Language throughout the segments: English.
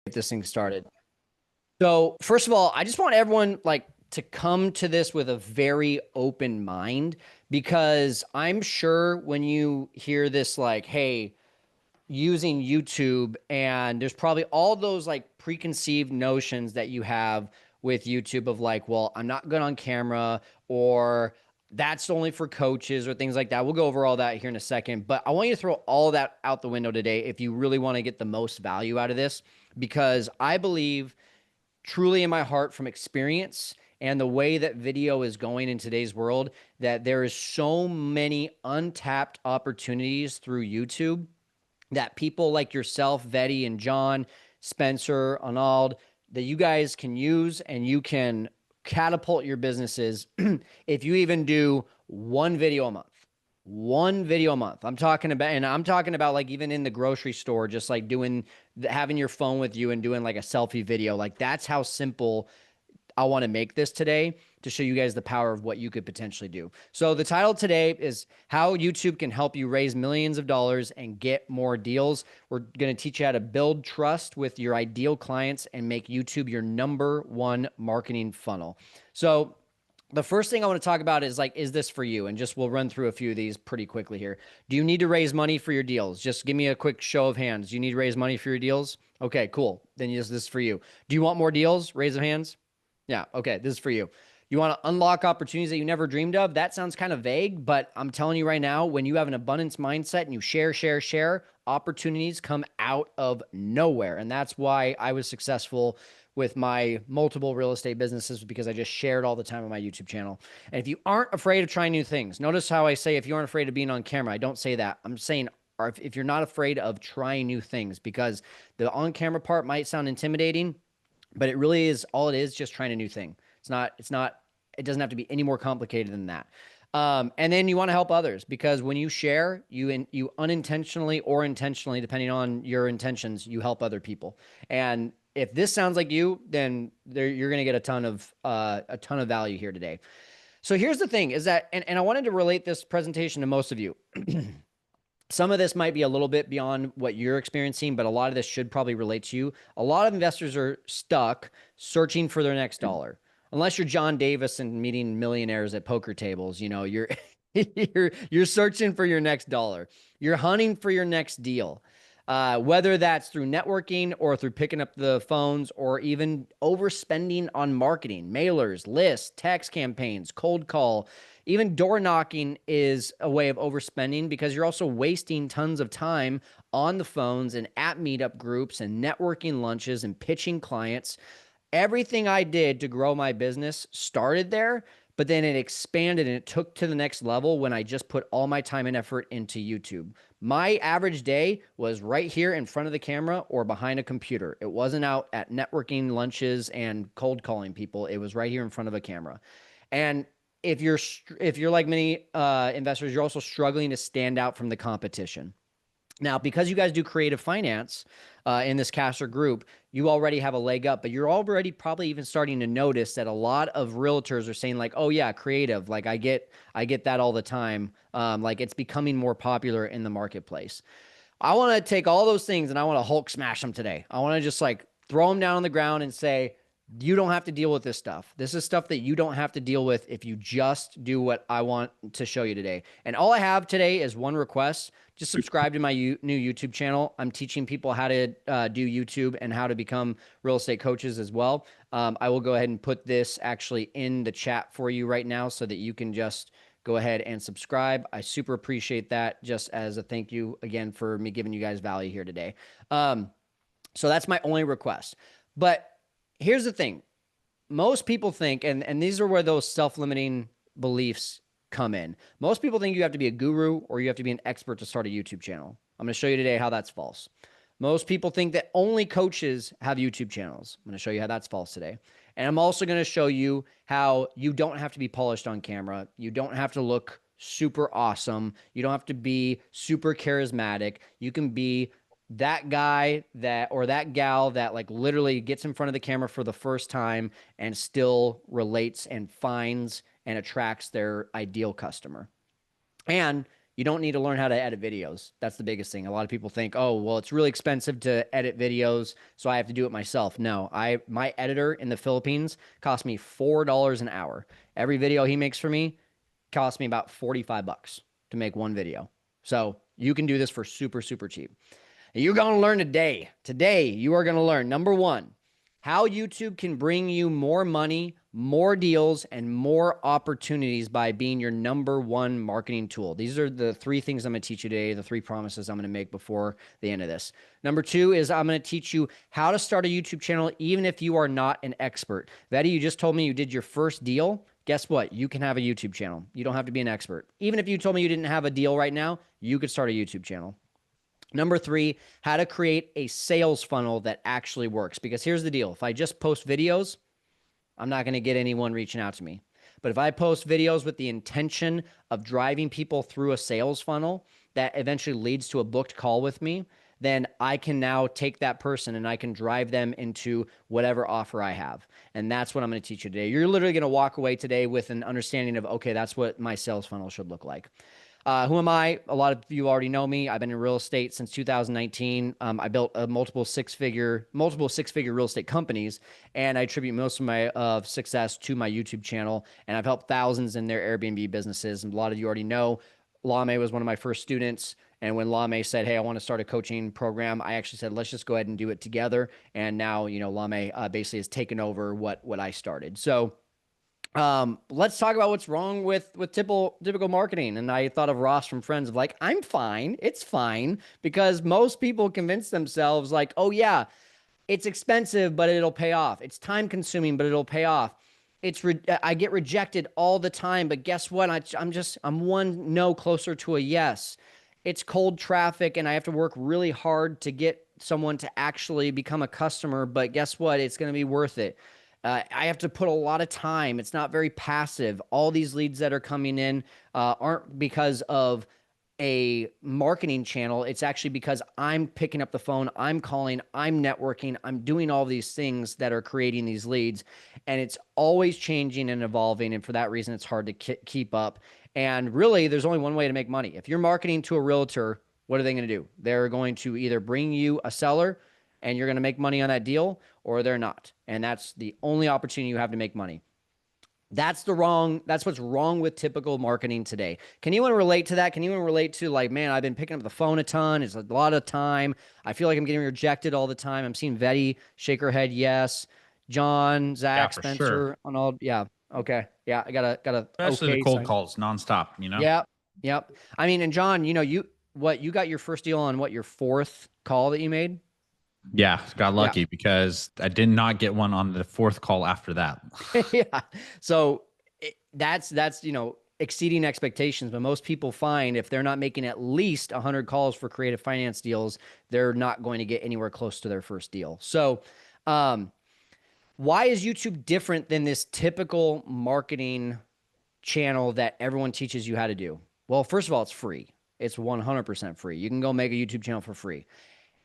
Get this thing started. So, first of all, I just want everyone to come to this with a very open mind because I'm sure when you hear this hey, using YouTube, and there's probably all those preconceived notions that you have with YouTube of well, I'm not good on camera, or that's only for coaches or things like that. We'll go over all that here in a second, but I want you to throw all that out the window today if you really want to get the most value out of this, because I believe truly in my heart from experience and the way that video is going in today's world that there is so many untapped opportunities through YouTube that people like yourself, Vetty and John, Spencer, Arnold, that you guys can use, and you can catapult your businesses if you even do one video a month. One video a month. I'm talking about even in the grocery store, just having your phone with you and doing a selfie video. That's how simple I want to make this today, to show you guys the power of what you could potentially do. So the title today is how YouTube can help you raise millions of dollars and get more deals. We're going to teach you how to build trust with your ideal clients and make YouTube your #1 marketing funnel. So the first thing I want to talk about is this for you? And we'll run through a few of these pretty quickly here. Do you need to raise money for your deals? Just give me a quick show of hands. Do you need to raise money for your deals? Okay, cool. Then this is for you. Do you want more deals? Raise of hands. Yeah, okay, this is for you. You want to unlock opportunities that you never dreamed of? That sounds kind of vague, but I'm telling you right now, when you have an abundance mindset and you share, opportunities come out of nowhere. And that's why I was successful with my multiple real estate businesses, because I just shared all the time on my YouTube channel. And if you aren't afraid of trying new things, notice how I say if you aren't afraid of being on camera, I don't say that. I'm saying if you're not afraid of trying new things, because the on-camera part might sound intimidating, but it really is, all it is, just trying a new thing. It doesn't have to be any more complicated than that. And then you want to help others, because when you share, you unintentionally or intentionally, depending on your intentions, you help other people. And if this sounds like you, then you're going to get a ton of value here today. So here's the thing is that, and I wanted to relate this presentation to most of you. Some of this might be a little bit beyond what you're experiencing, but a lot of this should probably relate to you. A lot of investors are stuck searching for their next dollar. Unless you're John Davis and meeting millionaires at poker tables, you're you're searching for your next dollar. You're hunting for your next deal. Whether that's through networking or through picking up the phones or even overspending on marketing, mailers, lists, text campaigns, cold call. Even door knocking is a way of overspending, because you're also wasting tons of time on the phones and at meetup groups and networking lunches and pitching clients. Everything I did to grow my business started there, but then it expanded and it took to the next level when I just put all my time and effort into YouTube. My average day was right here in front of the camera or behind a computer. It wasn't out at networking lunches and cold calling people. It was right here in front of a camera. And if you're like many investors, you're also struggling to stand out from the competition. Now, because you guys do creative finance in this caster group, you already have a leg up, but you're already probably even starting to notice that a lot of realtors are saying oh yeah, creative. I get that all the time. It's becoming more popular in the marketplace. I want to take all those things and I want to Hulk smash them today. I want to just throw them down on the ground and say, you don't have to deal with this stuff. This is stuff that you don't have to deal with if you just do what I want to show you today. And all I have today is one request. Just subscribe to my new YouTube channel. I'm teaching people how to do YouTube and how to become real estate coaches as well. I will go ahead and put this actually in the chat for you right now so that you can just go ahead and subscribe. I super appreciate that, just as a thank you again for me giving you guys value here today. So that's my only request. But here's the thing. Most people think, and these are where those self-limiting beliefs come in. Most people think you have to be a guru or you have to be an expert to start a YouTube channel. I'm going to show you today how that's false. Most people think that only coaches have YouTube channels. I'm going to show you how that's false today. And I'm also going to show you how you don't have to be polished on camera. You don't have to look super awesome. You don't have to be super charismatic. You can be that guy or that gal that literally gets in front of the camera for the first time and still relates and finds and attracts their ideal customer. And You don't need to learn how to edit videos. That's the biggest thing. A lot of people think, oh, well, it's really expensive to edit videos, so I have to do it myself. No, my editor in the Philippines cost me $4 an hour. Every video he makes for me cost me about 45 bucks to make one video. So you can do this for super, super cheap. You're going to learn today. Today, you are going to learn, number one, how YouTube can bring you more money, more deals, and more opportunities by being your number one marketing tool. These are the three things I'm going to teach you today, the three promises I'm going to make before the end of this. Number two is I'm going to teach you how to start a YouTube channel even if you are not an expert. Vetty, you just told me you did your first deal. Guess what? You can have a YouTube channel. You don't have to be an expert. Even if you told me you didn't have a deal right now, you could start a YouTube channel. Number three, how to create a sales funnel that actually works. Because here's the deal. If I just post videos, I'm not going to get anyone reaching out to me. But if I post videos with the intention of driving people through a sales funnel that eventually leads to a booked call with me, then I can now take that person and I can drive them into whatever offer I have. And that's what I'm going to teach you today. You're literally going to walk away today with an understanding of, okay, that's what my sales funnel should look like. Who am I? A lot of you already know me. I've been in real estate since 2019. I built a multiple six-figure real estate companies, and I attribute most of my success to my YouTube channel. And I've helped thousands in their Airbnb businesses. And a lot of you already know, Lame was one of my first students. And when Lame said, "Hey, I want to start a coaching program," I actually said, "Let's just go ahead and do it together." And now, Lame basically has taken over what I started. So let's talk about what's wrong with typical marketing. And I thought of Ross from Friends of like, I'm fine. It's fine, because most people convince themselves like, oh yeah, it's expensive, but it'll pay off. It's time consuming, but it'll pay off. I get rejected all the time, but guess what? I'm one no closer to a yes. It's cold traffic and I have to work really hard to get someone to actually become a customer, but guess what? It's going to be worth it. I have to put a lot of time. It's not very passive. All these leads that are coming in aren't because of a marketing channel. It's actually because I'm picking up the phone, I'm calling, I'm networking, I'm doing all these things that are creating these leads. And it's always changing and evolving. And for that reason, it's hard to keep up. And really, there's only one way to make money. If you're marketing to a realtor, what are they going to do? They're going to either bring you a seller and you're going to make money on that deal, or they're not. And that's the only opportunity you have to make money. That's what's wrong with typical marketing today. Can anyone relate to that? Can anyone relate to like, man, I've been picking up the phone a ton. It's a lot of time. I feel like I'm getting rejected all the time. I'm seeing Vetty shake her head. Yes. John, Zach, for Spencer sure. on all. Yeah. Okay. Yeah. I got a Especially the okay cold sign. calls nonstop, Yep. Yep. I mean, and John, you got your first deal on your fourth call that you made? Yeah, got Yeah. lucky because I did not get one on the fourth call after that. Yeah. So that's exceeding expectations. But most people find if they're not making at least 100 calls for creative finance deals, they're not going to get anywhere close to their first deal. So, why is YouTube different than this typical marketing channel that everyone teaches you how to do? Well, first of all, it's free. It's 100% free. You can go make a YouTube channel for free.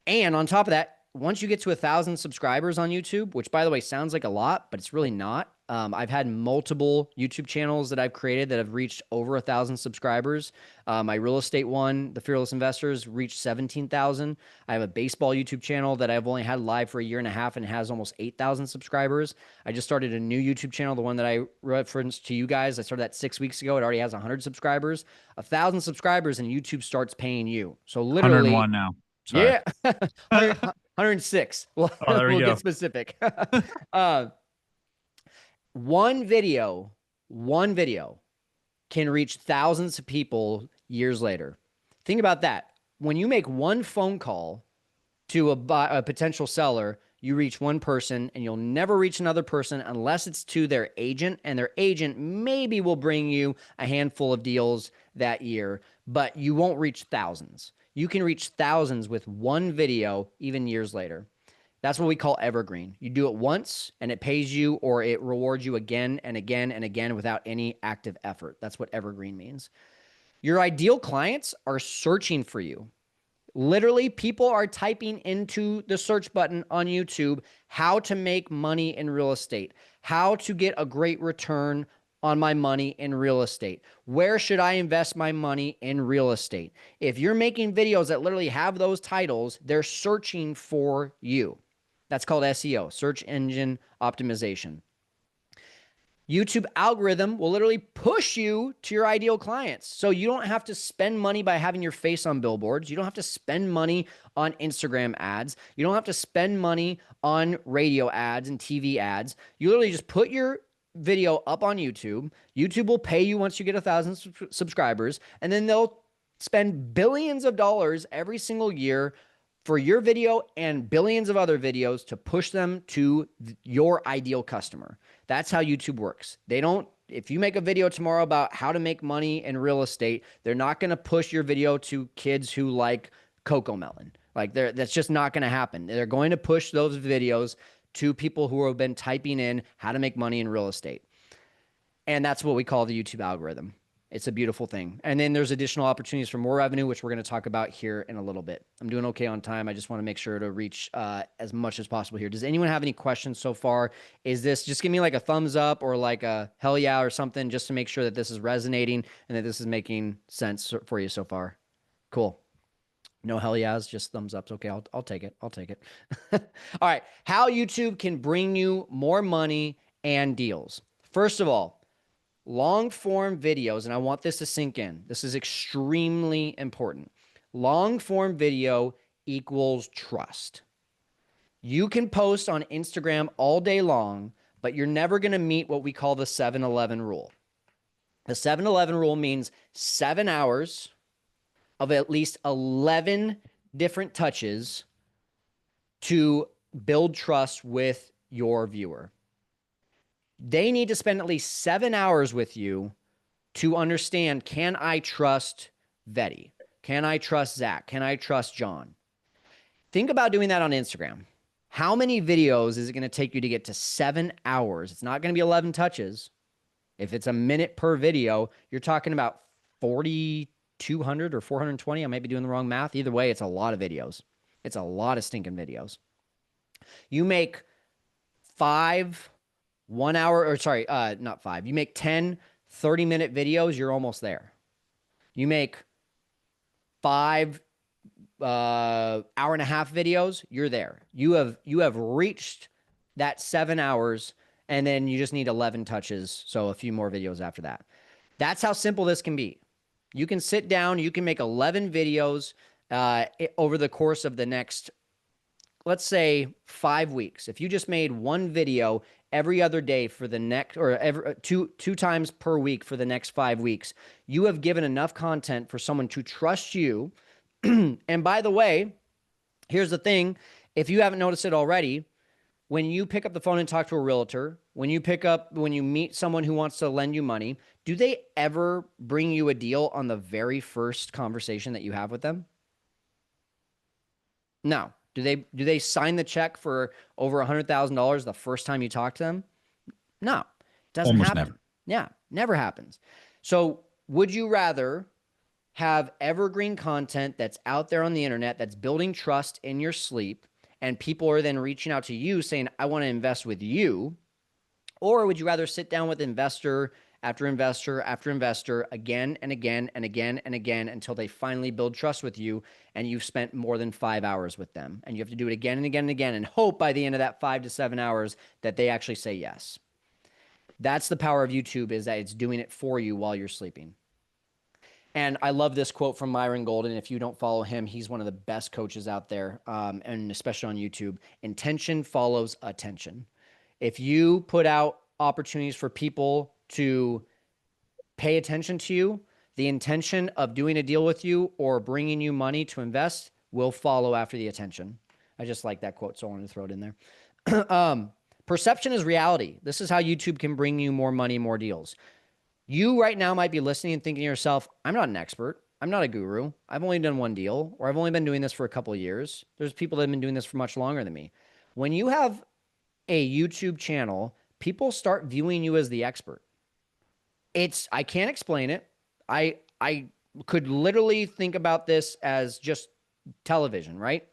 And on top of that, once you get to 1,000 subscribers on YouTube, which by the way sounds like a lot, but it's really not. I've had multiple YouTube channels that I've created that have reached over 1,000 subscribers. My real estate one, the Fearless Investors, reached 17,000. I have a baseball YouTube channel that I've only had live for a year and a half and has almost 8,000 subscribers. I just started a new YouTube channel, the one that I referenced to you guys. I started that 6 weeks ago. It already has 100 subscribers. 1,000 subscribers and YouTube starts paying you. So literally, 101 now. Sorry. yeah, 100, 106. Well, Oh, there we we'll go. get specific. uh, one video can reach thousands of people years later. Think about that. When you make one phone call to a potential seller, you reach one person and you'll never reach another person unless it's to their agent, and their agent maybe will bring you a handful of deals that year, but you won't reach thousands. You can reach thousands with one video, even years later. That's what we call evergreen. You do it once and it pays you, or it rewards you again and again and again without any active effort. That's what evergreen means. Your ideal clients are searching for you. Literally, people are typing into the search button on YouTube how to make money in real estate, how to get a great return on my money in real estate? Where should I invest my money in real estate? If you're making videos that literally have those titles, they're searching for you. That's called SEO, search engine optimization. YouTube algorithm will literally push you to your ideal clients. So you don't have to spend money by having your face on billboards. You don't have to spend money on Instagram ads. You don't have to spend money on radio ads and TV ads. You literally just put your video up on YouTube. YouTube will pay you once you get 1,000 subscribers, and then they'll spend billions of dollars every single year for your video and billions of other videos to push them to your ideal customer. That's how YouTube works. They don't, if you make a video tomorrow about how to make money in real estate, they're not going to push your video to kids who like Coco Melon. Like that's just not going to happen. They're going to push those videos to people who have been typing in how to make money in real estate. And that's what we call the YouTube algorithm. It's a beautiful thing. And then there's additional opportunities for more revenue, which we're going to talk about here in a little bit. I'm doing okay on time. I just want to make sure to reach as much as possible here. Does anyone have any questions so far? Is this, just give me like a thumbs up or like a hell yeah or something, just to make sure that this is resonating and that this is making sense for you so far. Cool. No hell yeahs, just thumbs ups. Okay, I'll take it. I'll take it. All right. How YouTube can bring you more money and deals. First of all, long form videos, and I want this to sink in. This is extremely important. Long form video equals trust. You can post on Instagram all day long, but you're never going to meet what we call the 7-Eleven rule. The 7-Eleven rule means 7 hours of at least 11 different touches to build trust with your viewer. They need to spend at least 7 hours with you to understand, can I trust Vetty? Can I trust Zach? Can I trust John? Think about doing that on Instagram. How many videos is it going to take you to get to 7 hours? It's not going to be 11 touches. If it's a minute per video, you're talking about 4,200 or 420. I might be doing the wrong math. Either way, it's a lot of videos. It's a lot of stinking videos. You make 5 1 hour, or sorry, not 5. You make 10 30-minute videos, you're almost there. You make 5 hour and a half videos, you're there. You have reached that 7 hours, and then you just need 11 touches, so a few more videos after that. That's how simple this can be. You can sit down, you can make 11 videos over the course of the next, let's say, 5 weeks. If you just made one video every other day for the next, or every two times per week for the next 5 weeks, you have given enough content for someone to trust you. And by the way, here's the thing. If you haven't noticed it already, when you pick up the phone and talk to a realtor, when you meet someone who wants to lend you money, do they ever bring you a deal on the very first conversation that you have with them? No. Do they sign the check for over $100,000 the first time you talk to them? No, it doesn't Almost happen. never. Yeah, never happens. So would you rather have evergreen content that's out there on the internet that's building trust in your sleep, and people are then reaching out to you saying, I want to invest with you? Or would you rather sit down with investor after investor after investor again and again and again and again until they finally build trust with you and you've spent more than 5 hours with them, and you have to do it again and again and again and hope by the end of that 5 to 7 hours that they actually say yes? That's the power of YouTube, is that it's doing it for you while you're sleeping. And I love this quote from Myron Golden. If you don't follow him, he's one of the best coaches out there, and especially on YouTube. Intention follows attention. If you put out opportunities for people to pay attention to you, the intention of doing a deal with you or bringing you money to invest will follow after the attention. I just like that quote, so I wanted to throw it in there. Perception is reality. This is how YouTube can bring you more money, more deals. You right now might be listening and thinking to yourself, I'm not an expert. I'm not a guru. I've only done one deal, or I've only been doing this for a couple of years. There's people that have been doing this for much longer than me. When you have a YouTube channel, people start viewing you as the expert. I can't explain it. I could literally think about this as just television, right?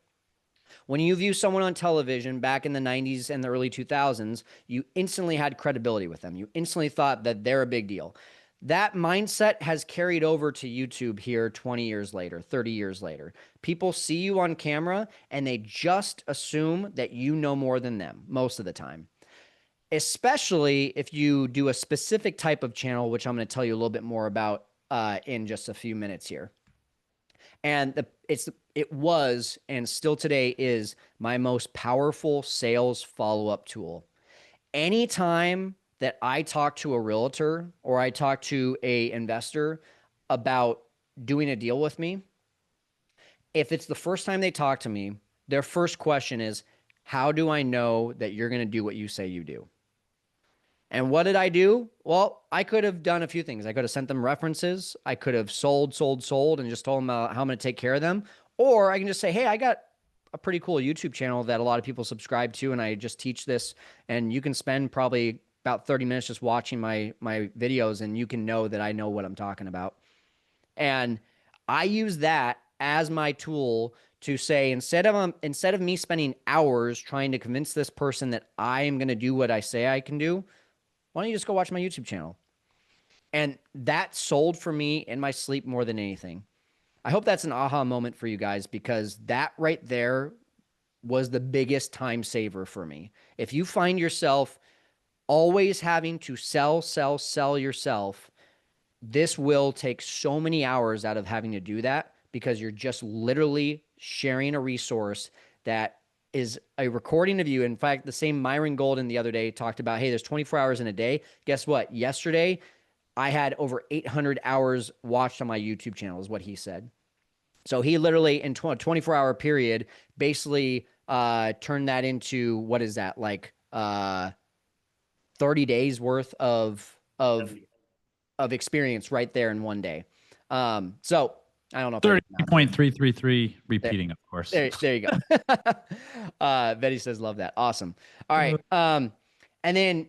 When you view someone on television back in the 90s and the early 2000s, you instantly had credibility with them. You instantly thought that they're a big deal. That mindset has carried over to YouTube here 20 years later, 30 years later. People see you on camera and they just assume that you know more than them most of the time, especially if you do a specific type of channel, which I'm going to tell you a little bit more about in just a few minutes here. And it was and still today is my most powerful sales follow-up tool. Anytime that I talk to a realtor or I talk to a investor about doing a deal with me, if it's the first time they talk to me, their first question is, how do I know that you're going to do what you say you do? And what did I do? Well, I could have done a few things. I could have sent them references. I could have sold, and just told them how I'm going to take care of them. Or I can just say, hey, I got a pretty cool YouTube channel that a lot of people subscribe to, and I just teach this. And you can spend probably about 30 minutes just watching my videos, and you can know that I know what I'm talking about. And I use that as my tool to say, instead of me spending hours trying to convince this person that I am going to do what I say I can do, why don't you just go watch my YouTube channel? And that sold for me in my sleep more than anything. I hope that's an aha moment for you guys, because that right there was the biggest time saver for me. If you find yourself always having to sell yourself, this will take so many hours out of having to do that, because you're just literally sharing a resource that is a recording of you. In fact, the same Myron Golden the other day talked about, hey, there's 24 hours in a day. Guess what? Yesterday, I had over 800 hours watched on my YouTube channel, is what he said. So he literally, in a 24-hour period, basically turned that into, what is that, like 30 days worth of experience right there in one day. So I don't know if I did math right. 30.333 repeating, of course. There you go. Betty says, love that. Awesome. All right. And then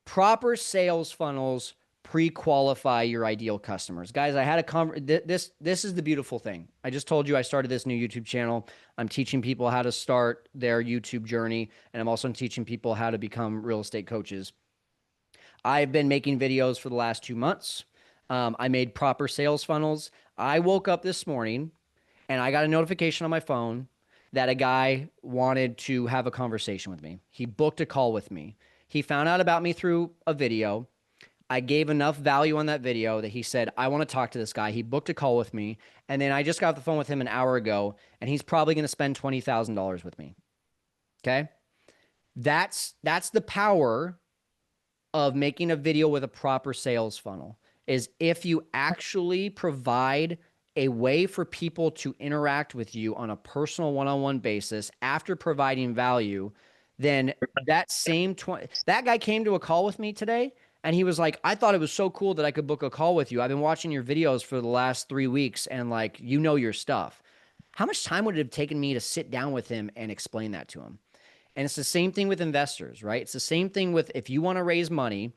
proper sales funnels pre-qualify your ideal customers. Guys, I had this is the beautiful thing. I just told you I started this new YouTube channel. I'm teaching people how to start their YouTube journey, and I'm also teaching people how to become real estate coaches. I've been making videos for the last 2 months. I made proper sales funnels. I woke up this morning and I got a notification on my phone that a guy wanted to have a conversation with me. He booked a call with me. He found out about me through a video. I gave enough value on that video that he said, I want to talk to this guy. He booked a call with me. And then I just got off the phone with him an hour ago, and he's probably going to spend $20,000 with me. Okay. That's the power of making a video with a proper sales funnel, is if you actually provide a way for people to interact with you on a personal one-on-one basis after providing value, then that guy came to a call with me today, and he was like, I thought it was so cool that I could book a call with you. I've been watching your videos for the last 3 weeks, and like, you know your stuff. How much time would it have taken me to sit down with him and explain that to him? And it's the same thing with investors, right? It's the same thing with, if you want to raise money,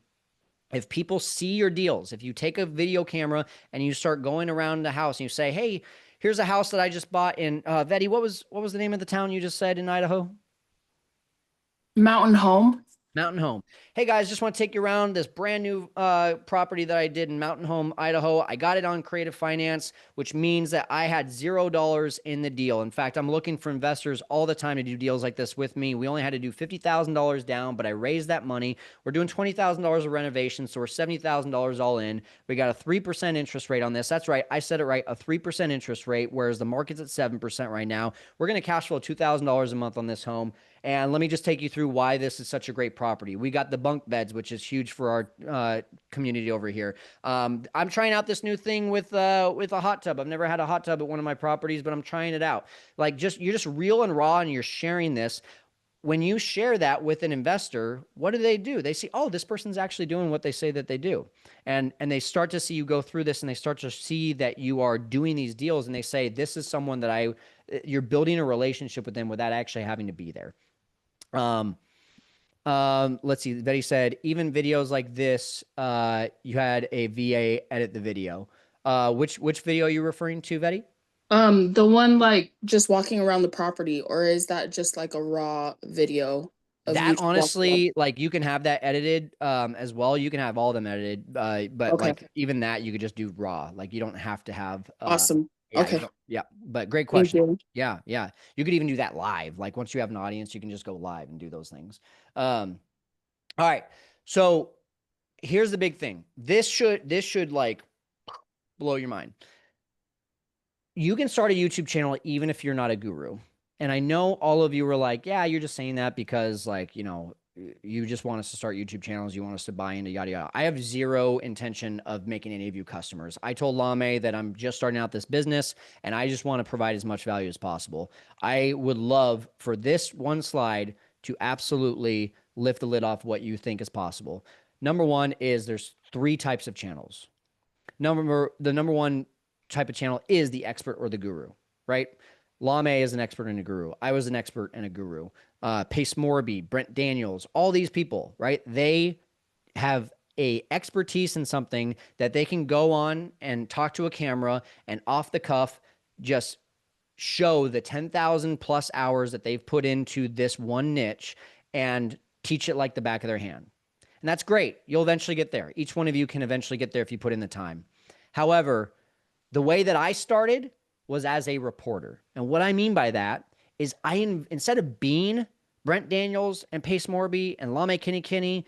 if people see your deals, if you take a video camera and you start going around the house and you say, hey, here's a house that I just bought in, Vetty, what was the name of the town you just said in Idaho? Mountain Home. Mountain Home. Hey guys, just want to take you around this brand new property that I did in Mountain Home, Idaho. I got it on Creative Finance, which means that I had $0 in the deal. In fact, I'm looking for investors all the time to do deals like this with me. We only had to do $50,000 down, but I raised that money. We're doing $20,000 of renovations, so we're $70,000 all in. We got a 3% interest rate on this. That's right. I said it right. A 3% interest rate, whereas the market's at 7% right now. We're going to cash flow $2,000 a month on this home. And let me just take you through why this is such a great property. We got the bunk beds, which is huge for our community over here. I'm trying out this new thing with a hot tub. I've never had a hot tub at one of my properties, but I'm trying it out. Like, you're just real and raw, and you're sharing this. When you share that with an investor, what do? They see, oh, this person's actually doing what they say that they do. And they start to see you go through this, and they start to see that you are doing these deals, and they say, this is someone that you're building a relationship with them without actually having to be there. Let's see. Betty said, even videos like this, you had a VA edit the video. Which video are you referring to, Betty? The one like just walking around the property, or is that just like a raw video of That you just walking around? honestly, like you can have that edited as well. You can have all of them edited, but Okay, like even that you could just do raw. Like you don't have to have awesome. yeah, you Okay, don't yeah, but great thank question. you. Yeah, yeah. You could even do that live. Like once you have an audience, you can just go live and do those things. All right. So here's the big thing. This should like blow your mind. You can start a YouTube channel even if you're not a guru. And I know all of you were like, yeah, you're just saying that because, like, you just want us to start YouTube channels. You want us to buy into yada yada. I have zero intention of making any of you customers. I told Lame that I'm just starting out this business and I just want to provide as much value as possible. I would love for this one slide to absolutely lift the lid off what you think is possible. Number one is there's three types of channels. The number one type of channel is the expert or the guru, right? Lame is an expert and a guru. I was an expert and a guru. Pace Morby, Brent Daniels, all these people, right? They have a expertise in something that they can go on and talk to a camera and off the cuff just show the 10,000 plus hours that they've put into this one niche and teach it like the back of their hand. And that's great. You'll eventually get there. Each one of you can eventually get there if you put in the time. However, the way that I started was as a reporter. And what I mean by that is instead of being Brent Daniels and Pace Morby and Lame Kinney Kinney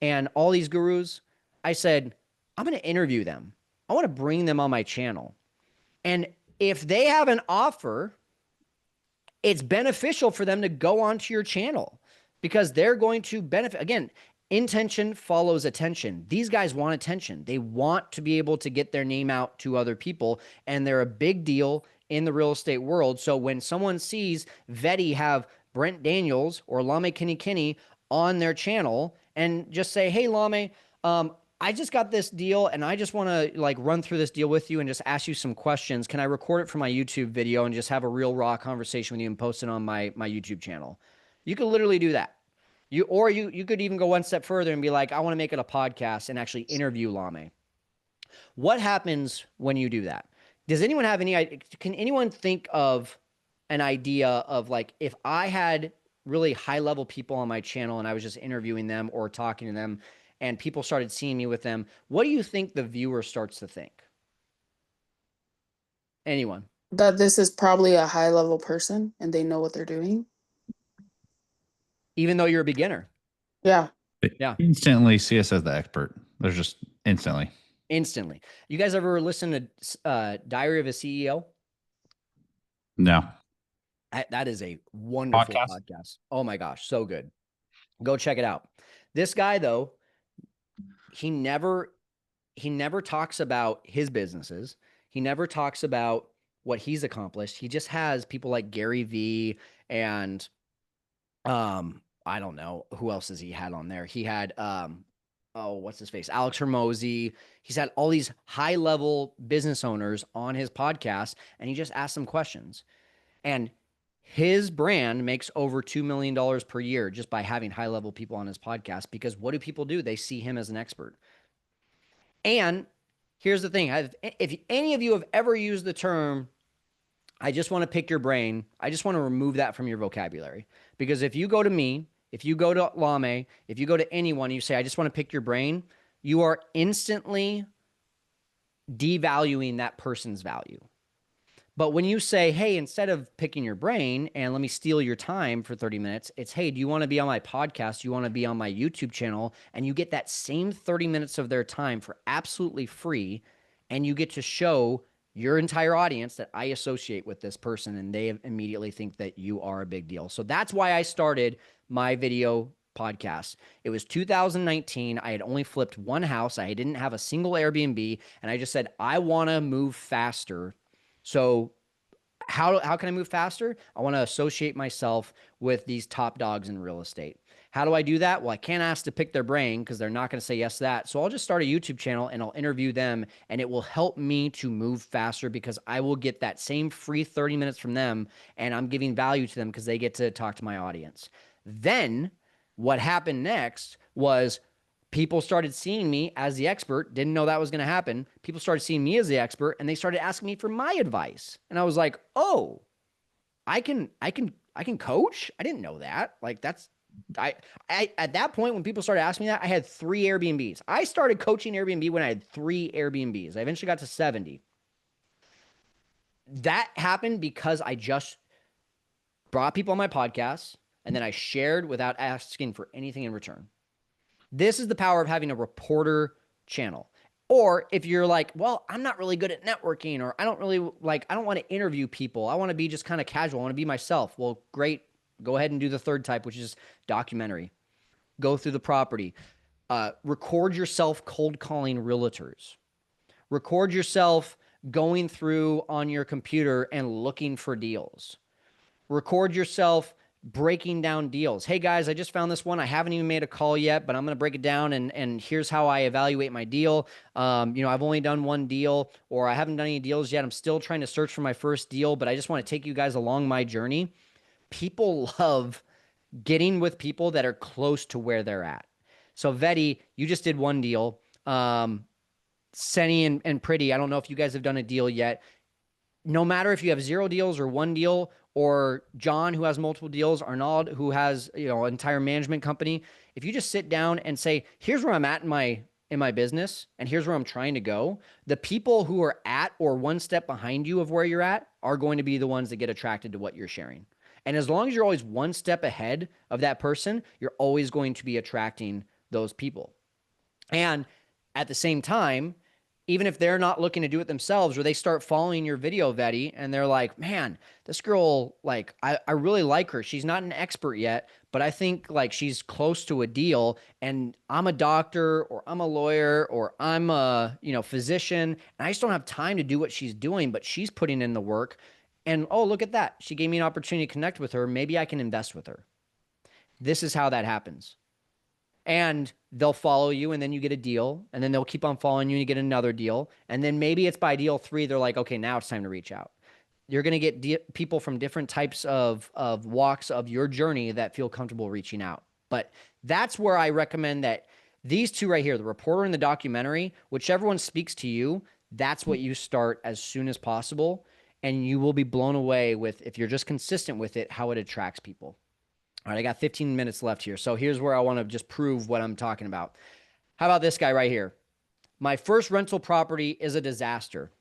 and all these gurus, I said, I'm going to interview them. I want to bring them on my channel. And if they have an offer, it's beneficial for them to go onto your channel because they're going to benefit. Again, intention follows attention. These guys want attention. They want to be able to get their name out to other people, and they're a big deal in the real estate world. So when someone sees Vetti have Brent Daniels or Lame Kinney Kinney on their channel and just say, hey, Lame, I just got this deal and I just want to like run through this deal with you and just ask you some questions. Can I record it for my YouTube video and just have a real raw conversation with you and post it on my YouTube channel? You could literally do that. You could even go one step further and be like, I want to make it a podcast and actually interview Lame. What happens when you do that? Does anyone have any can anyone think of an idea of like if I had really high level people on my channel and I was just interviewing them or talking to them and people started seeing me with them, what do you think the viewer starts to think? Anyone? That this is probably a high level person and they know what they're doing. Even though you're a beginner. Yeah. They Yeah, instantly see us as the expert. There's just instantly. instantly. You guys ever listen to Diary of a CEO? No. That is a wonderful Podcast? podcast. Oh my gosh, so good. Go check it out. This guy though, he never he never talks about his businesses. He never talks about what he's accomplished. He just has people like Gary V and I don't know who else has he had on there. He had oh, what's his face? Alex Hermosi. He's had all these high level business owners on his podcast and he just asks them questions. And his brand makes over $2 million per year just by having high level people on his podcast because what do people do? They see him as an expert. And here's the thing, if any of you have ever used the term, I just want to pick your brain, I just want to remove that from your vocabulary. Because if you go to me, if you go to Lame, if you go to anyone, you say, I just want to pick your brain, you are instantly devaluing that person's value. But when you say, hey, instead of picking your brain and let me steal your time for 30 minutes, it's, hey, do you want to be on my podcast? Do you want to be on my YouTube channel? And you get that same 30 minutes of their time for absolutely free. And you get to show your entire audience that I associate with this person and they immediately think that you are a big deal. So that's why I started my video podcast. It was 2019. I had only flipped one house. I didn't have a single Airbnb. And I just said, I want to move faster. So how can I move faster? I want to associate myself with these top dogs in real estate. How do I do that? Well, I can't ask to pick their brain because they're not going to say yes to that. So I'll just start a YouTube channel and I'll interview them and it will help me to move faster because I will get that same free 30 minutes from them and I'm giving value to them because they get to talk to my audience. Then what happened next was People started seeing me as the expert, didn't know that was going to happen. People started seeing me as the expert and they started asking me for my advice. And I was like, "Oh, I can coach? I didn't know that." Like I at that point when people started asking me that, I had 3 Airbnbs. I started coaching Airbnb when I had 3 Airbnbs. I eventually got to 70. That happened because I just brought people on my podcast and then I shared without asking for anything in return. This is the power of having a reporter channel. Or if you're like, well, I'm not really good at networking, or I don't want to interview people. I want to be just kind of casual. I want to be myself. Well, great. Go ahead and do the third type, which is documentary. Go through the property. Record yourself cold calling realtors. Record yourself going through on your computer and looking for deals. Record yourself breaking down deals. Hey guys, I just found this one. I haven't even made a call yet, but I'm going to break it down and here's how I evaluate my deal. I've only done one deal, or I haven't done any deals yet. I'm still trying to search for my first deal, but I just want to take you guys along my journey. People love getting with people that are close to where they're at. So Vetti, you just did one deal. Senny and Pretty, I don't know if you guys have done a deal yet. No matter if you have 0 deals or 1 deal, or John who has multiple deals, Arnaud who has an entire management company, if you just sit down and say, here's where I'm at in my business and here's where I'm trying to go, the people who are at or one step behind you of where you're at are going to be the ones that get attracted to what you're sharing. And as long as you're always one step ahead of that person, you're always going to be attracting those people. And at the same time, even if they're not looking to do it themselves, or they start following your video, Vetti, and they're like, man, this girl, like, I really like her. She's not an expert yet, but I think like she's close to a deal, and I'm a doctor, or I'm a lawyer, or I'm a, physician, and I just don't have time to do what she's doing, but she's putting in the work. And oh, look at that. She gave me an opportunity to connect with her. Maybe I can invest with her. This is how that happens. And they'll follow you, and then you get a deal, and then they'll keep on following you and you get another deal. And then maybe it's by deal 3, they're like, okay, now it's time to reach out. You're going to get people from different types of walks of your journey that feel comfortable reaching out. But that's where I recommend that these 2 right here, the reporter and the documentary, whichever one speaks to you, that's what you start as soon as possible. And you will be blown away with, if you're just consistent with it, how it attracts people. All right, I got 15 minutes left here. So here's where I want to just prove what I'm talking about. How about this guy right here? My first rental property is a disaster.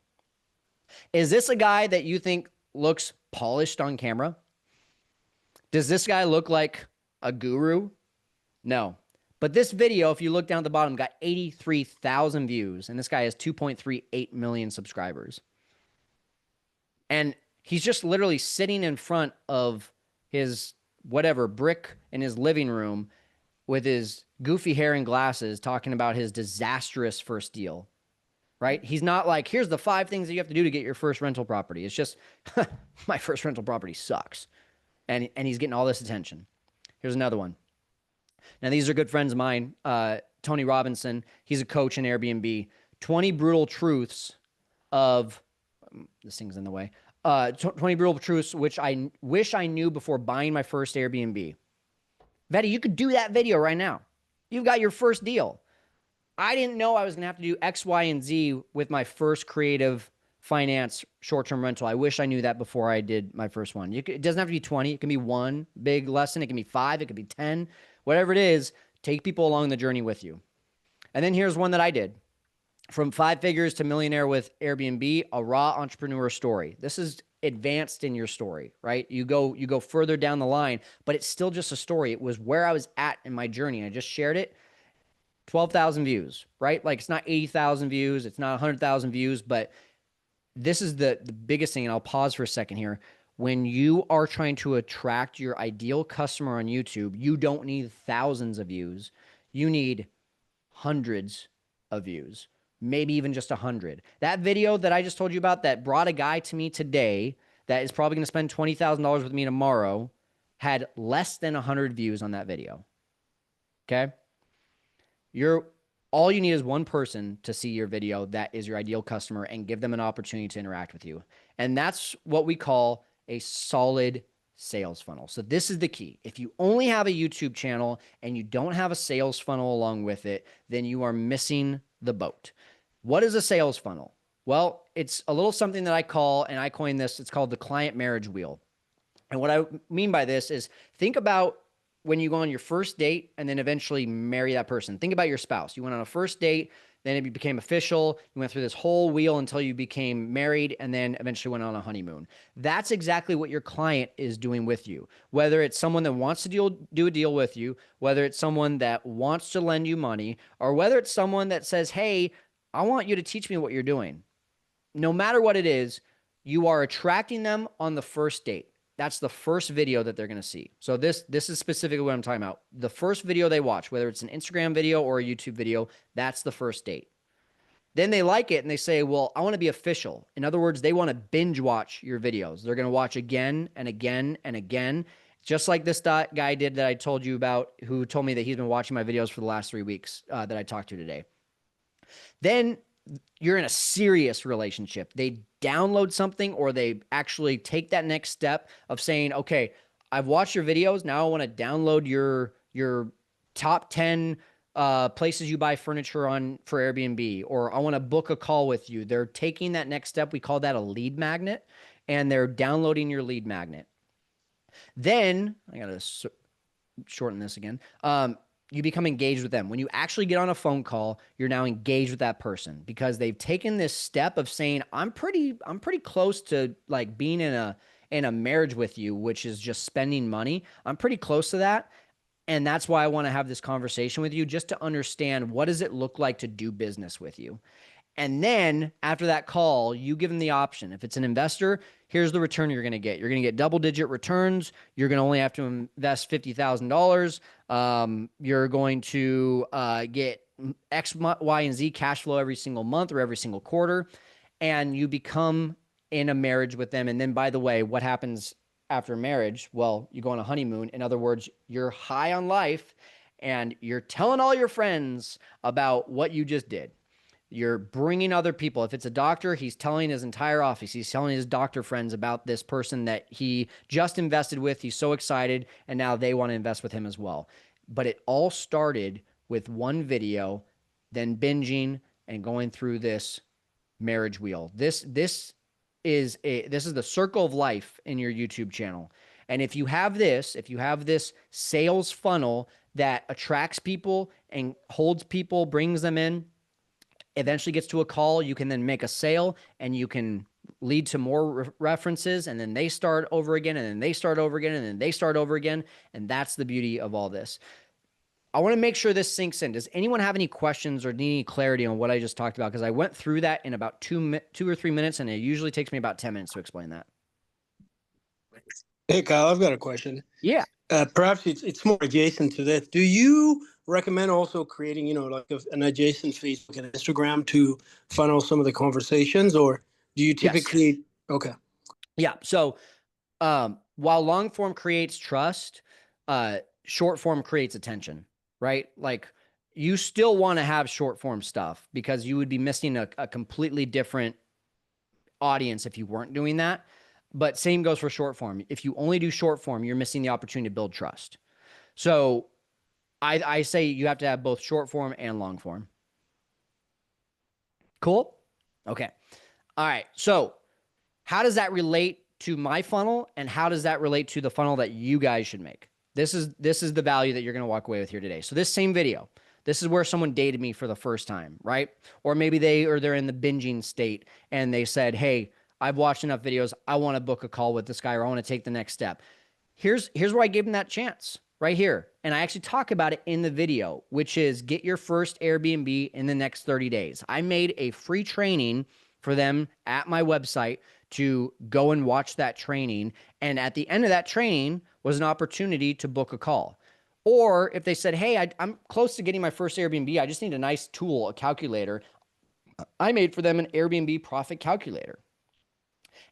Is this a guy that you think looks polished on camera? Does this guy look like a guru? No. But this video, if you look down at the bottom, got 83,000 views, and this guy has 2.38 million subscribers. And he's just literally sitting in front of his whatever brick in his living room with his goofy hair and glasses talking about his disastrous first deal, right? He's not like, here's the 5 things that you have to do to get your first rental property. It's just, my first rental property sucks. And he's getting all this attention. Here's another one. Now, these are good friends of mine. Tony Robinson, he's a coach in Airbnb. 20 brutal truths of, this thing's in the way. 20 brutal truths, which I wish I knew before buying my first Airbnb. Vetti, you could do that video right now. You've got your first deal. I didn't know I was going to have to do X, Y, and Z with my first creative finance short-term rental. I wish I knew that before I did my first one. It doesn't have to be 20. It can be 1 big lesson. It can be 5. It could be 10. Whatever it is, take people along the journey with you. And then here's one that I did. From 5 figures to millionaire with Airbnb, a raw entrepreneur story. This is advanced in your story, right? You go further down the line, but it's still just a story. It was where I was at in my journey. I just shared it. 12,000 views, right? Like it's not 80,000 views. It's not 100,000 views, but this is the biggest thing. And I'll pause for a second here. When you are trying to attract your ideal customer on YouTube, you don't need thousands of views. You need hundreds of views. Maybe even just 100. That video that I just told you about that brought a guy to me today that is probably going to spend $20,000 with me tomorrow had less than 100 views on that video. Okay? All you need is one person to see your video that is your ideal customer and give them an opportunity to interact with you. And that's what we call a solid sales funnel. So this is the key. If you only have a YouTube channel and you don't have a sales funnel along with it, then you are missing the boat. What is a sales funnel? Well, it's a little something that I call, and I coined this, it's called the client marriage wheel. And what I mean by this is think about when you go on your first date and then eventually marry that person. Think about your spouse. You went on a first date, then it became official. You went through this whole wheel until you became married and then eventually went on a honeymoon. That's exactly what your client is doing with you. Whether it's someone that wants to do a deal with you, whether it's someone that wants to lend you money, or whether it's someone that says, hey, I want you to teach me what you're doing. No matter what it is, you are attracting them on the first date. That's the first video that they're going to see. So this is specifically what I'm talking about. The first video they watch, whether it's an Instagram video or a YouTube video, that's the first date. Then they like it and they say, well, I want to be official. In other words, they want to binge watch your videos. They're going to watch again and again and again, just like this guy did that I told you about, who told me that he's been watching my videos for the last 3 weeks that I talked to today. Then you're in a serious relationship. They download something, or they actually take that next step of saying, okay, I've watched your videos. Now I want to download your top 10 places you buy furniture on for Airbnb, or I want to book a call with you. They're taking that next step. We call that a lead magnet, and they're downloading your lead magnet. Then I got to shorten this again. You become engaged with them. When you actually get on a phone call, you're now engaged with that person because they've taken this step of saying, I'm pretty close to like being in a marriage with you, which is just spending money. I'm pretty close to that. And that's why I want to have this conversation with you, just to understand, what does it look like to do business with you? And then after that call, you give them the option. If it's an investor, here's the return you're going to get. You're going to get double-digit returns. You're going to only have to invest $50,000. You're going to get X, Y, and Z cash flow every single month or every single quarter. And you become in a marriage with them. And then, by the way, what happens after marriage? Well, you go on a honeymoon. In other words, you're high on life and you're telling all your friends about what you just did. You're bringing other people. If it's a doctor, he's telling his entire office. He's telling his doctor friends about this person that he just invested with. He's so excited, and now they want to invest with him as well. But it all started with one video, then binging and going through this marriage wheel. This is the circle of life in your YouTube channel. And if you have this sales funnel that attracts people and holds people, brings them in, eventually gets to a call, you can then make a sale and you can lead to more references, and then they start over again, and then they start over again, and then they start over again. And that's the beauty of all this. I want to make sure this sinks in. Does anyone have any questions or need any clarity on what I just talked about? Because I went through that in about 2 or 3 minutes, and it usually takes me about 10 minutes to explain that. Hey, Kyle, I've got a question. Yeah. Perhaps it's more adjacent to that. Do you recommend also creating, like an adjacent Facebook and Instagram to funnel some of the conversations, or do you typically? Yes. Okay. Yeah. So while long form creates trust, short form creates attention, right? Like, you still want to have short form stuff because you would be missing a completely different audience if you weren't doing that. But same goes for short form. If you only do short form, you're missing the opportunity to build trust. So I say you have to have both short form and long form. Cool? Okay. All right. So how does that relate to my funnel, and how does that relate to the funnel that you guys should make? This is the value that you're going to walk away with here today. So this same video, this is where someone dated me for the first time, right? Or maybe they're in the binging state and they said, hey, I've watched enough videos. I want to book a call with this guy, or I want to take the next step. Here's where I gave him that chance right here. And I actually talk about it in the video, which is get your first Airbnb in the next 30 days. I made a free training for them at my website to go and watch that training. And at the end of that training was an opportunity to book a call. Or if they said, hey, I'm close to getting my first Airbnb, I just need a nice tool, a calculator, I made for them an Airbnb profit calculator.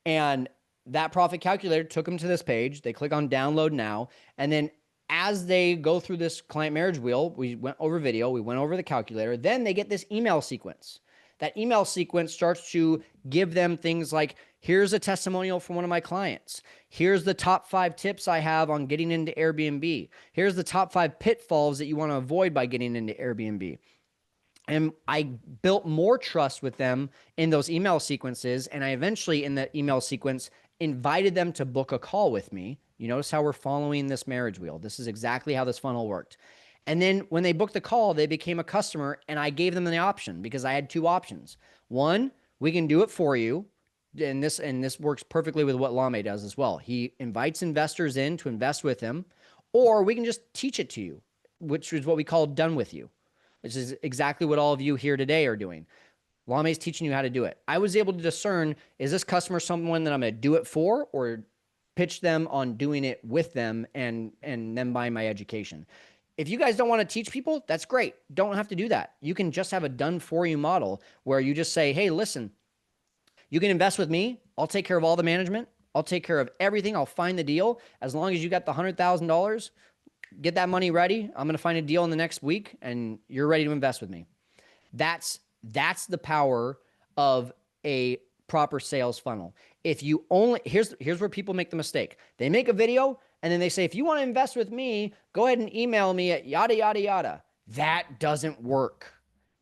And that profit calculator took them to this page. They click on download now. And then as they go through this client marriage wheel, we went over video, we went over the calculator, then they get this email sequence. That email sequence starts to give them things like, here's a testimonial from one of my clients. Here's the top 5 tips I have on getting into Airbnb. Here's the top 5 pitfalls that you want to avoid by getting into Airbnb. And I built more trust with them in those email sequences. And I eventually, in the email sequence, invited them to book a call with me. You notice how we're following this marriage wheel. This is exactly how this funnel worked. And then when they booked the call, they became a customer, and I gave them the option because I had 2 options. One, we can do it for you. And this works perfectly with what Lame does as well. He invites investors in to invest with him, or we can just teach it to you, which is what we call done with you, which is exactly what all of you here today are doing. Lame is teaching you how to do it. I was able to discern, is this customer someone that I'm going to do it for, or pitch them on doing it with them and them buying my education? If you guys don't want to teach people, that's great. Don't have to do that. You can just have a done for you model where you just say, hey, listen, you can invest with me. I'll take care of all the management. I'll take care of everything. I'll find the deal. As long as you got the $100,000, get that money ready. I'm going to find a deal in the next week and you're ready to invest with me. That's the power of a proper sales funnel. If you only, here's where people make the mistake. They make a video and then they say, if you want to invest with me, go ahead and email me at yada, yada, yada. That doesn't work.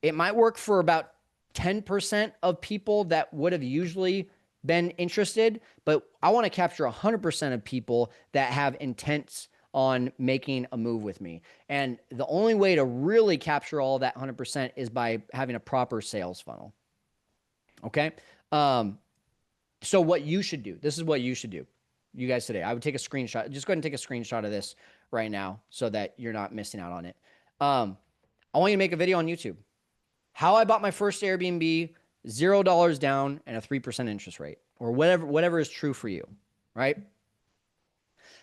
It might work for about 10% of people that would have usually been interested, but I want to capture 100% of people that have intents on making a move with me. And the only way to really capture all that 100% is by having a proper sales funnel. Okay. So what you should do, this is what you should do, you guys today. I would take a screenshot. Just go ahead and take a screenshot of this right now so that you're not missing out on it. I want you to make a video on YouTube. How I bought my first Airbnb, $0 down and a 3% interest rate, or whatever is true for you, right?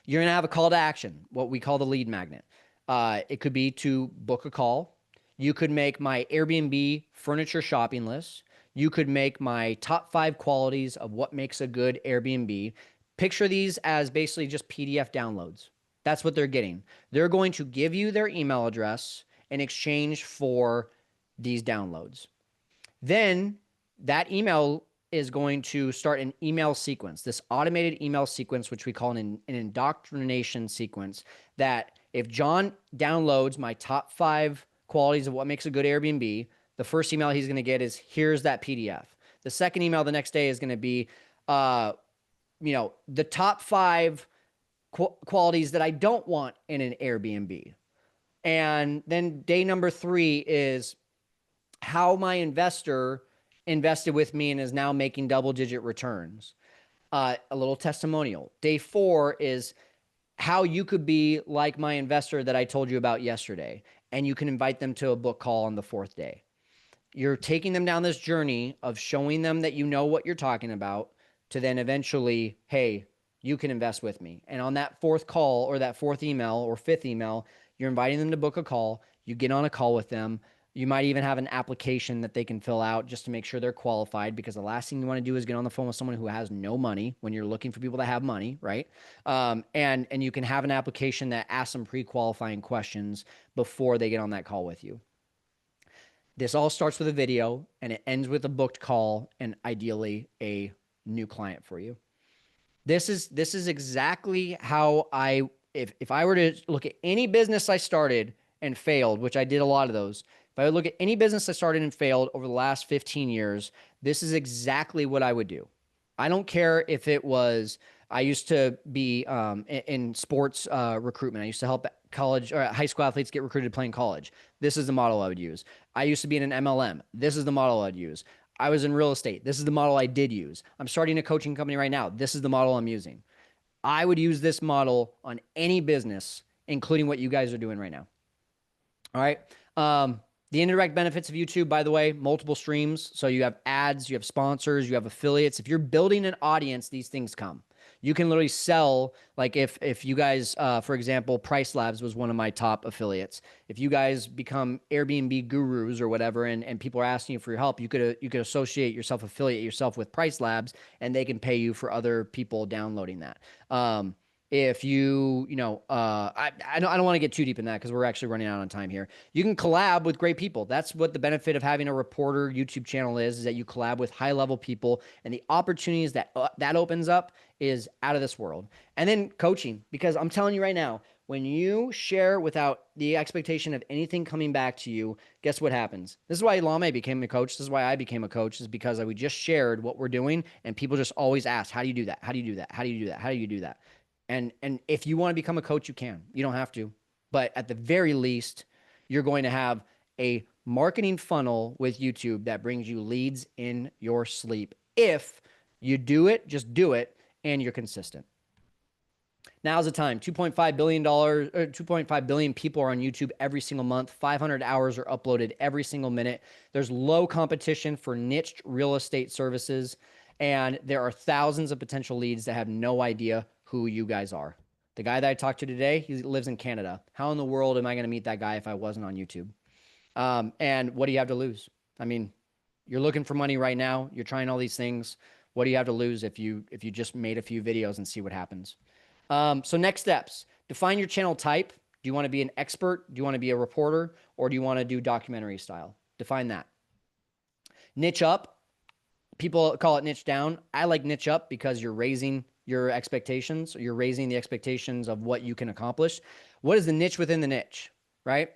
You're going to have a call to action, what we call the lead magnet. It could be to book a call. You could make my Airbnb furniture shopping list. You could make my top 5 qualities of what makes a good Airbnb. Picture these as basically just PDF downloads. That's what they're getting. They're going to give you their email address in exchange for these downloads. Then that email is going to start an email sequence, this automated email sequence, which we call an indoctrination sequence, that if John downloads my top 5 qualities of what makes a good Airbnb, the first email he's going to get is, here's that PDF. The second email the next day is going to be, the top 5 qualities that I don't want in an Airbnb. And then day number 3 is how my investor invested with me and is now making double-digit returns. A little testimonial. Day 4 is how you could be like my investor that I told you about yesterday, and you can invite them to a book call on the 4th day. You're taking them down this journey of showing them that you know what you're talking about to then eventually, hey, you can invest with me. And on that 4th call or that 4th email or 5th email, you're inviting them to book a call. You get on a call with them. You might even have an application that they can fill out just to make sure they're qualified, because the last thing you want to do is get on the phone with someone who has no money when you're looking for people that have money, right? And you can have an application that asks them pre-qualifying questions before they get on that call with you. This all starts with a video and it ends with a booked call and ideally a new client for you. This is exactly how if I were to look at any business I started and failed, which I did a lot of those, if I would look at any business I started and failed over the last 15 years, this is exactly what I would do. I don't care if it was, I used to be in sports recruitment. I used to help college or high school athletes get recruited playing college. This is the model I would use. I used to be in an MLM. This is the model I'd use. I was in real estate. This is the model I did use. I'm starting a coaching company right now. This is the model I'm using. I would use this model on any business, including what you guys are doing right now. All right. The indirect benefits of YouTube, by the way, multiple streams. So you have ads, you have sponsors, you have affiliates. If you're building an audience, these things come. You can literally sell, like if you guys, for example, Price Labs was one of my top affiliates. If you guys become Airbnb gurus or whatever, and people are asking you for your help, you could associate yourself, affiliate yourself with Price Labs, and they can pay you for other people downloading that. If you, I don't want to get too deep in that because we're actually running out on time here. You can collab with great people. That's what the benefit of having a reporter YouTube channel is that you collab with high level people, and the opportunities that that opens up is out of this world. And then coaching, because I'm telling you right now, when you share without the expectation of anything coming back to you, guess what happens? This is why Lame became a coach. This is why I became a coach, is because we just shared what we're doing, and people just always ask, how do you do that? How do you do that? How do you do that? How do you do that? And if you want to become a coach, you can. You don't have to. But at the very least, you're going to have a marketing funnel with YouTube that brings you leads in your sleep. If you do it, just do it, and you're consistent. Now's the time. $2.5 billion, or 2.5 billion people are on YouTube every single month. 500 hours are uploaded every single minute. There's low competition for niched real estate services, and there are thousands of potential leads that have no idea who you guys are. The guy that I talked to today, he lives in Canada. How in the world am I going to meet that guy if I wasn't on YouTube? And what do you have to lose? I mean, you're looking for money right now. You're trying all these things. What do you have to lose if you just made a few videos and see what happens? So next steps, define your channel type. Do you want to be an expert? Do you want to be a reporter? Or do you want to do documentary style? Define that. Niche up. People call it niche down. I like niche up because you're raising your expectations. You're raising the expectations of what you can accomplish. What is the niche within the niche, right?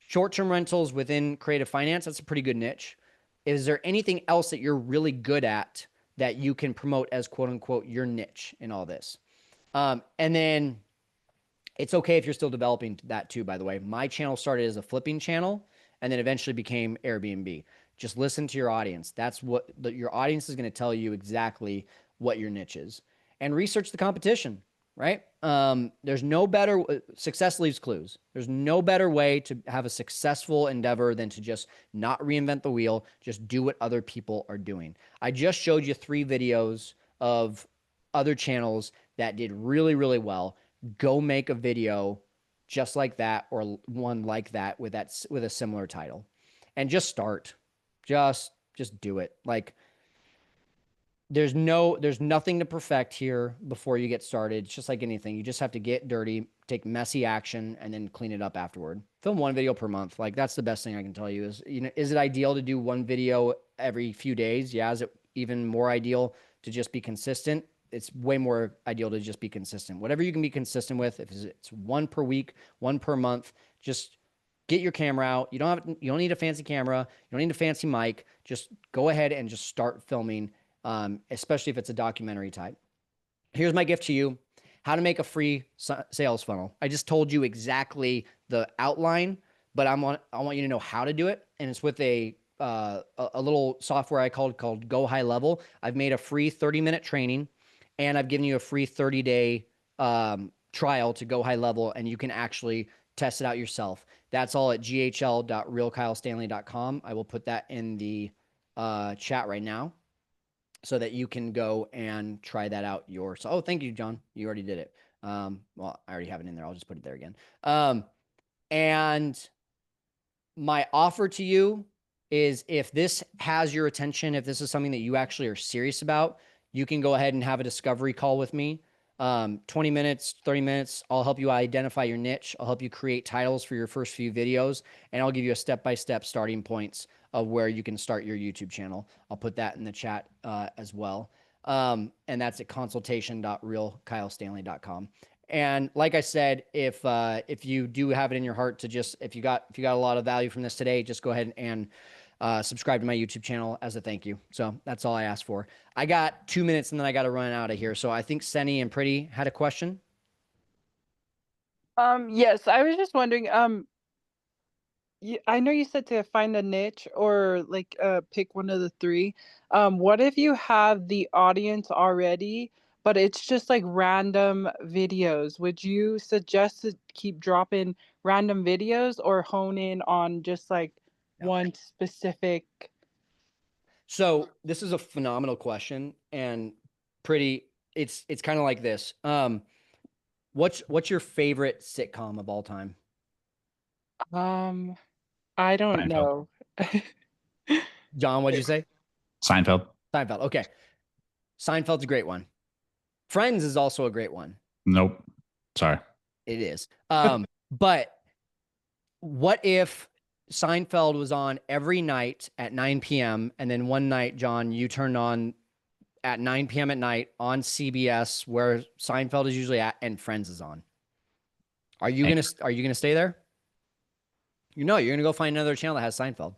Short-term rentals within creative finance, that's a pretty good niche. Is there anything else that you're really good at that you can promote as quote unquote your niche in all this? And then it's okay if you're still developing that too, by the way. My channel started as a flipping channel and then eventually became Airbnb. Just listen to your audience. That's what your audience is going to tell you exactly what your niche is. And research the competition, right? There's no better, success leaves clues. There's no better way to have a successful endeavor than to just not reinvent the wheel, just do what other people are doing. I just showed you 3 videos of other channels that did really, really well. Go make a video just like that, or one like that with a similar title, and just start. Just do it. Like, there's nothing to perfect here before you get started. It's just like anything. You just have to get dirty, take messy action, and then clean it up afterward. Film 1 video per month. Like, that's the best thing I can tell you is, is it ideal to do 1 video every few days? Yeah. Is it even more ideal to just be consistent? It's way more ideal to just be consistent. Whatever you can be consistent with, if it's 1 per week, 1 per month, just get your camera out. You don't need a fancy camera. You don't need a fancy mic. Just go ahead and just start filming, especially if it's a documentary type. Here's my gift to you: how to make a free sales funnel. I just told you exactly the outline, but I want you to know how to do it. And it's with a little software I called Go High Level. I've made a free 30-minute training, and I've given you a free 30-day trial to Go High Level, and you can actually test it out yourself. That's all at ghl.realkylestanley.com. I will put that in the chat right now so that you can go and try that out yourself. Oh, thank you, John. You already did it. Well, I already have it in there. I'll just put it there again. And my offer to you is, if this has your attention, if this is something that you actually are serious about, you can go ahead and have a discovery call with me. 20 minutes, 30 minutes. I'll help you identify your niche. I'll help you create titles for your first few videos, and I'll give you a step-by-step starting points of where you can start your YouTube channel. I'll put that in the chat as well. And that's at consultation.realkylestanley.com. And like I said, if you do have it in your heart to just, if you got a lot of value from this today, just go ahead and subscribe to my YouTube channel as a thank you. So that's all I asked for. I got 2 minutes and then I got to run out of here. So I think Senny and Pretty had a question. Yes, I was just wondering, I know you said to find a niche or like pick one of the 3. What if you have the audience already, but it's just like random videos? Would you suggest to keep dropping random videos, or hone in on just like one specific? So this is a phenomenal question, and Pretty, it's kind of like this. What's your favorite sitcom of all time? I don't Seinfeld. know. John, what'd you say? Seinfeld. Seinfeld. Okay. Seinfeld's a great one. Friends is also a great one. Nope. Sorry. It is. But what if Seinfeld was on every night at 9 p.m. and then one night, John, you turned on at 9 p.m. at night on CBS where Seinfeld is usually at and Friends is on? Are you gonna stay there? You're gonna go find another channel that has Seinfeld.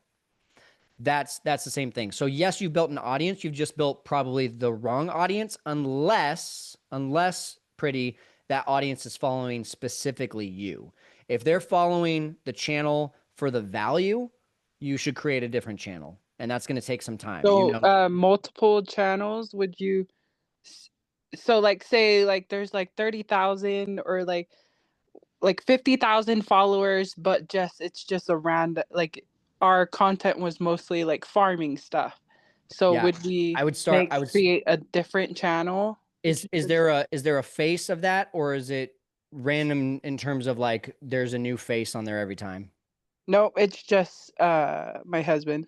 That's the same thing. So yes, you've built an audience. You've just built probably the wrong audience, unless pretty that audience is following specifically you. If they're following the channel for the value, you should create a different channel, and that's going to take some time. So multiple channels, would you? So like say like there's like 30,000 or like 50,000 followers, but it's just a random, like our content was mostly like farming stuff. So Yeah, would we create a different channel? Is there a face of that, or is it random in terms of like there's a new face on there every time? No, it's just my husband.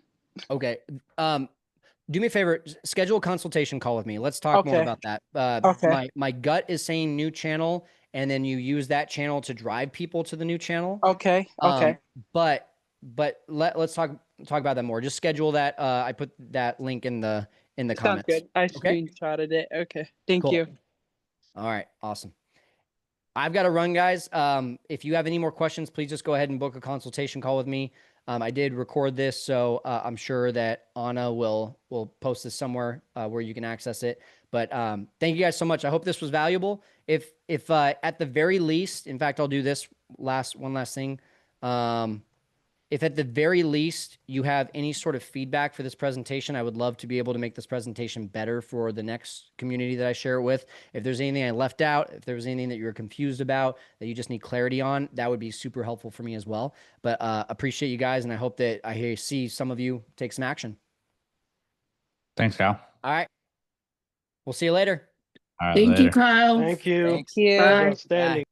Okay. Do me a favor, schedule a consultation call with me. Let's talk more about that. Okay. My gut is saying new channel, and then you use that channel to drive people to the new channel. Okay. But let's talk about that more. Just schedule that. I put that link in the comments. Sounds good. I Okay? screenshotted it. Okay. Thank Cool. you. All right. Awesome. I've got to run, guys. If you have any more questions, please just go ahead and book a consultation call with me. I did record this, so I'm sure that Anna will post this somewhere where you can access it. But thank you guys so much. I hope this was valuable. If at the very least, in fact, I'll do this one last thing. If at the very least you have any sort of feedback for this presentation, I would love to be able to make this presentation better for the next community that I share it with. If there's anything I left out, if there was anything that you're confused about, that you just need clarity on, that would be super helpful for me as well. But appreciate you guys, and I hope that I see some of you take some action. Thanks, Kyle. All right. We'll see you later. All right, Thank later. you, Kyle. Thank you. Thanks. Thank you. Bye. Outstanding.